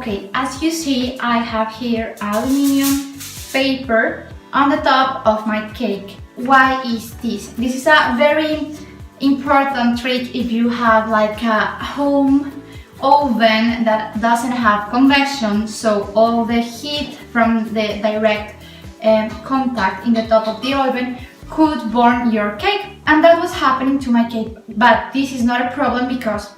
Okay, as you see, I have here aluminum paper on the top of my cake. Why is this? This is a very important trick if you have like a home oven that doesn't have convection, so all the heat from the direct contact in the top of the oven could burn your cake, and that was happening to my cake. But this is not a problem because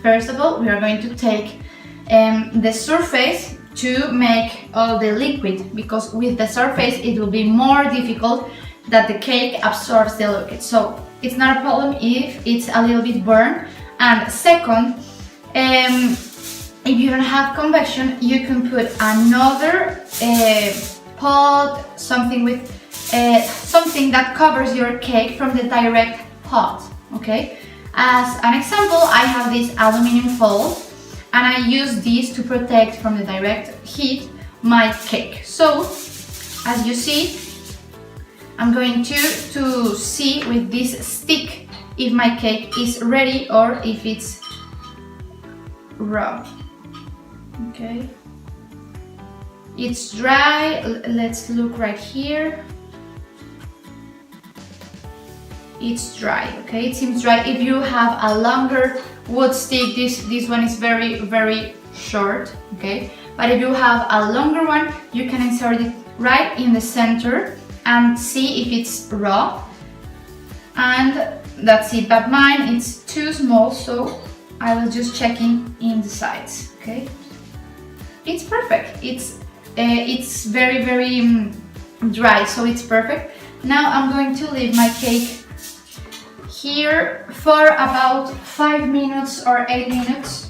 first of all we are going to take the surface to make all the liquid, because with the surface it will be more difficult that the cake absorbs the liquid, so it's not a problem if it's a little bit burned. And second, if you don't have convection, you can put another pot, something with something that covers your cake from the direct pot. Okay, as an example, I have this aluminum foil and I use this to protect from the direct heat my cake. So as you see, I'm going to see with this stick if my cake is ready or if it's raw. Okay, it's dry. Let's look right here. It's dry. Okay, it seems dry. If you have a longer wood stick, this one is very short. Okay, but if you have a longer one, you can insert it right in the center and see if it's raw, and that's it. But mine it's too small, so I will just check in the sides. Okay, it's perfect. It's very dry, so it's perfect. Now I'm going to leave my cake here for about 5 minutes or 8 minutes,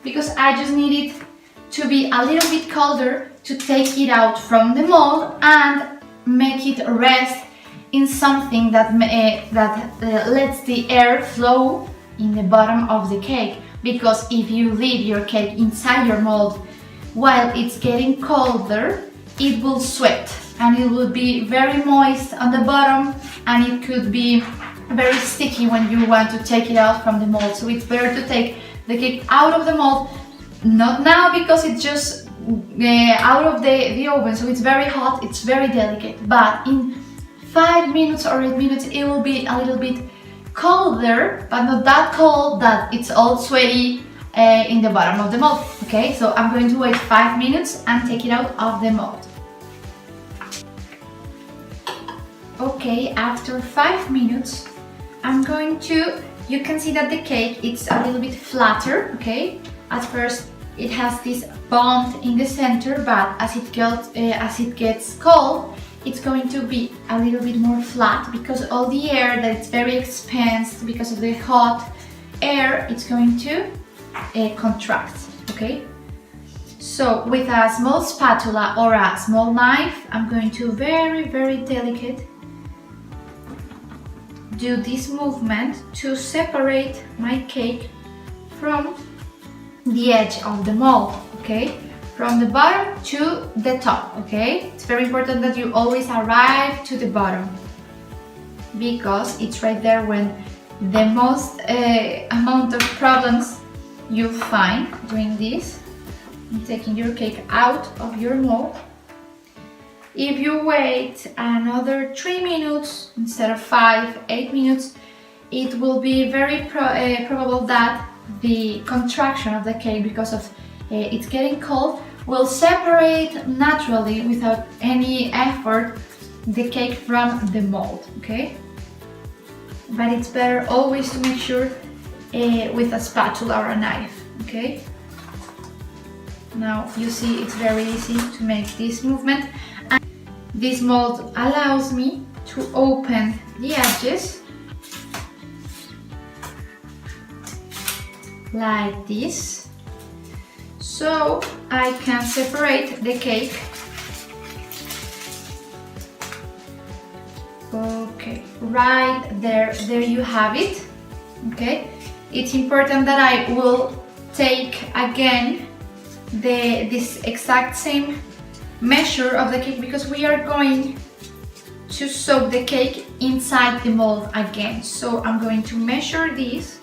because I just need it to be a little bit colder to take it out from the mold and make it rest in something that lets the air flow in the bottom of the cake. Because if you leave your cake inside your mold while it's getting colder, it will sweat and it will be very moist on the bottom, and it could be very sticky when you want to take it out from the mold. So it's better to take the cake out of the mold, not now because it's just out of the oven, so it's very hot, it's very delicate, but in 5 minutes or 8 minutes it will be a little bit colder, but not that cold that it's all sweaty in the bottom of the mold. Okay, so I'm going to wait 5 minutes and take it out of the mold. Okay, after 5 minutes I'm going to, you can see that the cake it's a little bit flatter. Okay, at first it has this bump in the center, but as it gets cold, it's going to be a little bit more flat, because all the air that it's very expansed because of the hot air, it's going to contract. Okay, so with a small spatula or a small knife, I'm going to very delicate do this movement to separate my cake from the edge of the mold. Okay, from the bottom to the top. Okay, it's very important that you always arrive to the bottom, because it's right there when the most amount of problems you find doing this and taking your cake out of your mold. If you wait another 3 minutes instead of 8 minutes, it will be very probable that the contraction of the cake, because of it's getting cold, will separate naturally without any effort the cake from the mold. Okay, but it's better always to make sure with a spatula or a knife. Okay, now you see it's very easy to make this movement, and this mold allows me to open the edges like this, so I can separate the cake. Okay, right there you have it. Okay, it's important that I will take again this exact same measure of the cake, because we are going to soak the cake inside the mold again. So I'm going to measure this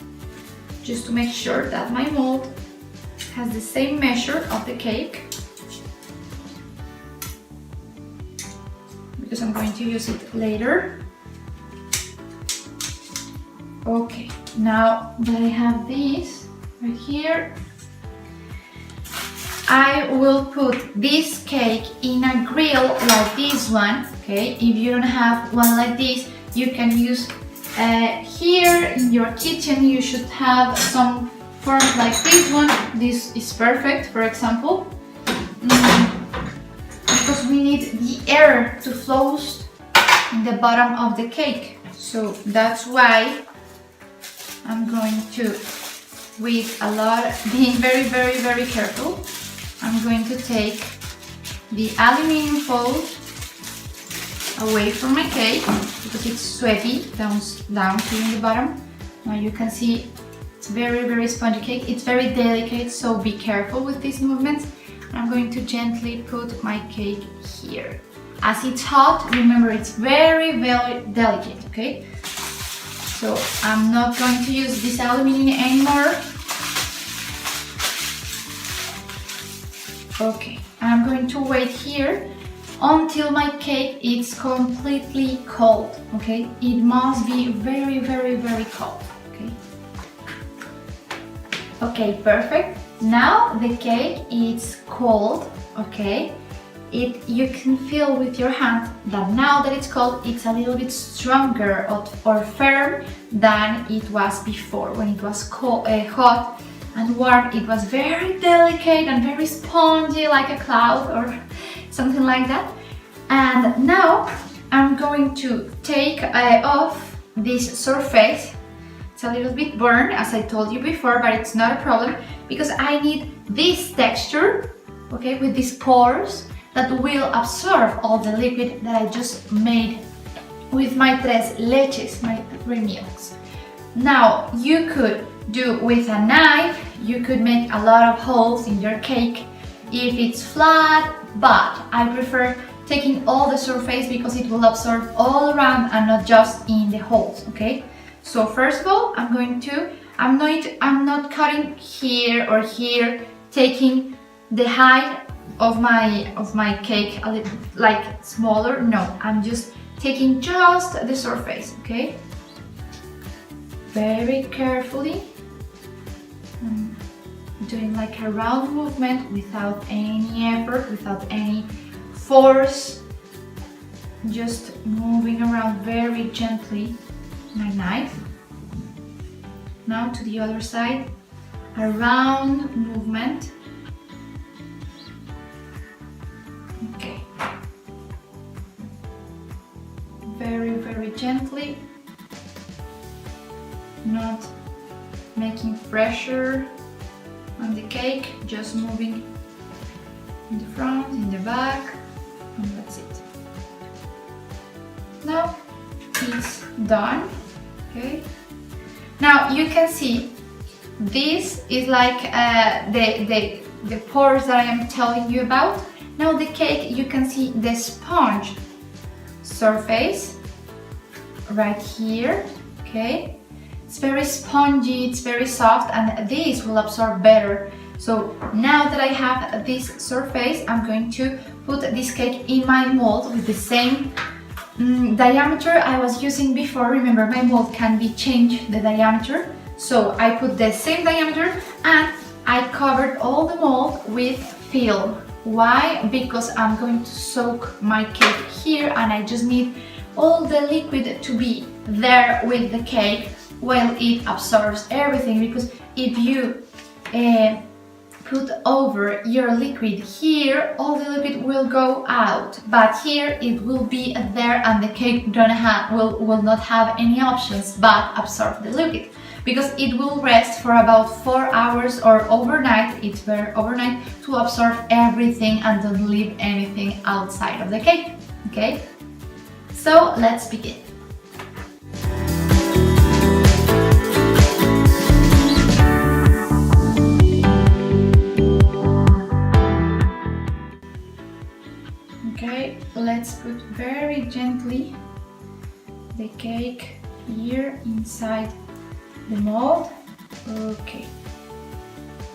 just to make sure that my mold has the same measure of the cake, because I'm going to use it later. Okay, now that I have this right here, I will put this cake in a grill like this one, okay? If you don't have one like this, you can use here in your kitchen, you should have some forms like this one. This is perfect, for example, because we need the air to flow in the bottom of the cake. So that's why I'm going to, with a lot, being very, very, very careful, I'm going to take the aluminum foil away from my cake because it's sweaty down here in the bottom. Now you can see it's very, very spongy cake. It's very delicate, so be careful with these movements. I'm going to gently put my cake here. As it's hot, remember it's very, very delicate, okay? So I'm not going to use this aluminum anymore. Okay, I'm going to wait here until my cake is completely cold, okay? It must be very, very, very cold, okay? Okay, perfect. Now the cake is cold, okay? You can feel with your hand that now that it's cold, it's a little bit stronger or firm than it was before. When it was cold, hot and warm, it was very delicate and very spongy, like a cloud or something like that. And now I'm going to take off this surface. It's a little bit burned, as I told you before, but it's not a problem because I need this texture, okay, with these pores that will absorb all the liquid that I just made with my Tres Leches, my 3 milks. Now you could do with a knife, you could make a lot of holes in your cake if it's flat, but I prefer taking all the surface because it will absorb all around and not just in the holes, okay? So first of all, I'm not cutting here or here, taking the height of my cake a little like smaller. No, I'm just taking just the surface, okay? Very carefully. I'm doing like a round movement without any effort, without any force, just moving around very gently my knife. Now to the other side, a round movement. Okay. Very, very gently, not making pressure on the cake, just moving in the front, in the back, and that's it. Now it's done, okay? Now you can see this is like the pores that I am telling you about. Now the cake, you can see the sponge surface right here, okay? It's very spongy, it's very soft, and this will absorb better. So now that I have this surface, I'm going to put this cake in my mold with the same diameter I was using before. Remember, my mold can be changed, the diameter. So I put the same diameter and I covered all the mold with film. Why? Because I'm going to soak my cake here and I just need all the liquid to be there with the cake while it absorbs everything. Because if you put over your liquid here, all the liquid will go out, but here it will be there and the cake will not have any options but absorb the liquid, because it will rest for about 4 hours or overnight. It's better overnight to absorb everything and don't leave anything outside of the cake, okay? So let's begin. Okay, let's put very gently the cake here inside the mold. Okay.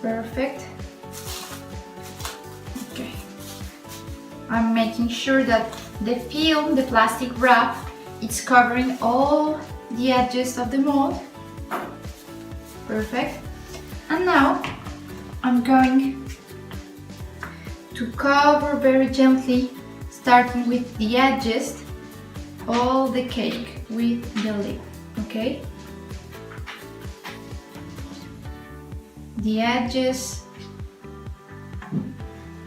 Perfect. Okay. I'm making sure that the film, the plastic wrap, it's covering all the edges of the mold. Perfect. And now I'm going to cover very gently, starting with the edges, all the cake with the lid, okay? The edges.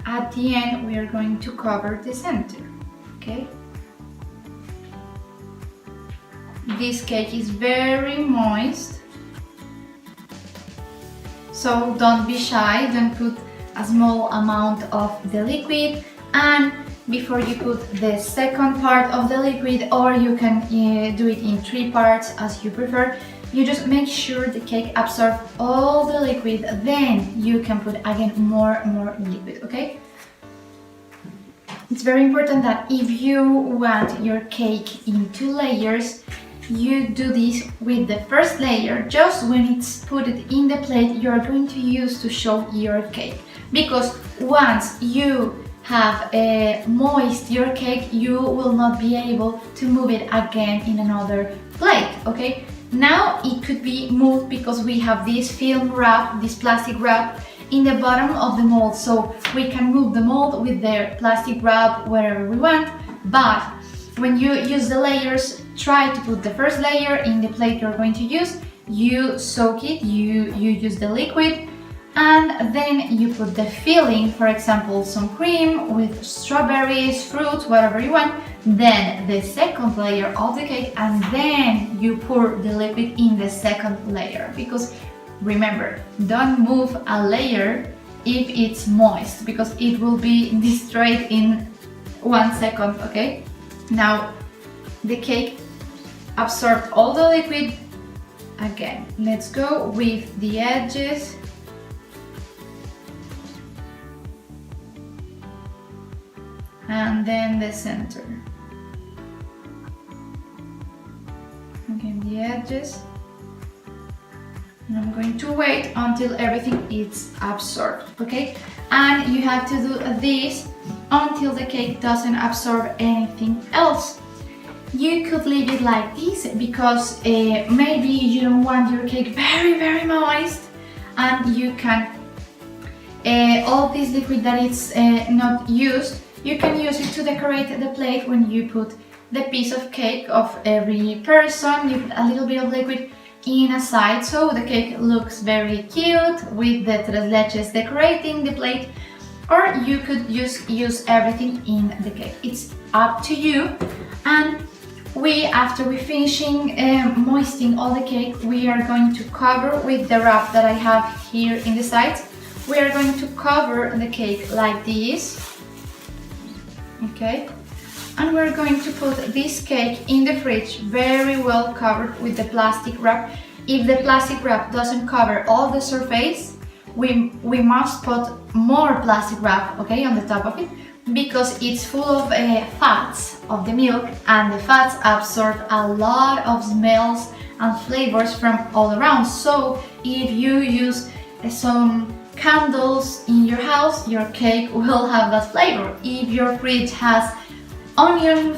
At the end, we are going to cover the center, okay? This cake is very moist, so don't be shy, don't put a small amount of the liquid, and before you put the second part of the liquid, or you can do it in 3 parts as you prefer, you just make sure the cake absorbs all the liquid, then you can put again more liquid, okay? It's very important that if you want your cake in 2 layers, you do this with the first layer. Just when it's put it in the plate, you're going to use to show your cake, because once you have moist your cake, you will not be able to move it again in another plate, okay? Now it could be moved because we have this film wrap, this plastic wrap in the bottom of the mold, so we can move the mold with the plastic wrap wherever we want. But when you use the layers, try to put the first layer in the plate you're going to use, you soak it, you use the liquid, and then you put the filling, for example some cream with strawberries, fruits, whatever you want, then the second layer of the cake, and then you pour the liquid in the second layer. Because remember, don't move a layer if it's moist, because it will be destroyed in 1 second, okay? Now the cake absorbed all the liquid. Again, let's go with the edges. And then the center. Again, the edges. And I'm going to wait until everything is absorbed, okay? And you have to do this until the cake doesn't absorb anything else. You could leave it like this because maybe you don't want your cake very moist, and you can, all this liquid that is not used, you can use it to decorate the plate. When you put the piece of cake of every person, you put a little bit of liquid in a side, so the cake looks very cute with the Tres Leches decorating the plate. Or you could just use everything in the cake. It's up to you. And after we finishing moistening all the cake, we are going to cover with the wrap that I have here in the sides. We are going to cover the cake like this. Okay, and we're going to put this cake in the fridge very well covered with the plastic wrap. If the plastic wrap doesn't cover all the surface, we must put more plastic wrap, okay, on the top of it, because it's full of fats of the milk, and the fats absorb a lot of smells and flavors from all around. So if you use some candles in your house, your cake will have that flavor. If your fridge has onion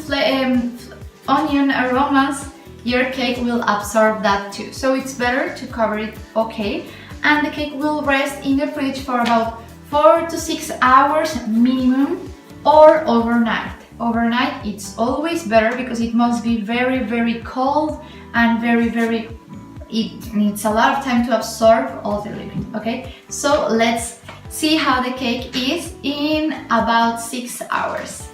aromas, your cake will absorb that too. So it's better to cover it, okay? And the cake will rest in the fridge for about 4 to 6 hours minimum, or overnight. Overnight it's always better because it must be very cold and it needs a lot of time to absorb all the liquid, okay? So let's see how the cake is in about 6 hours.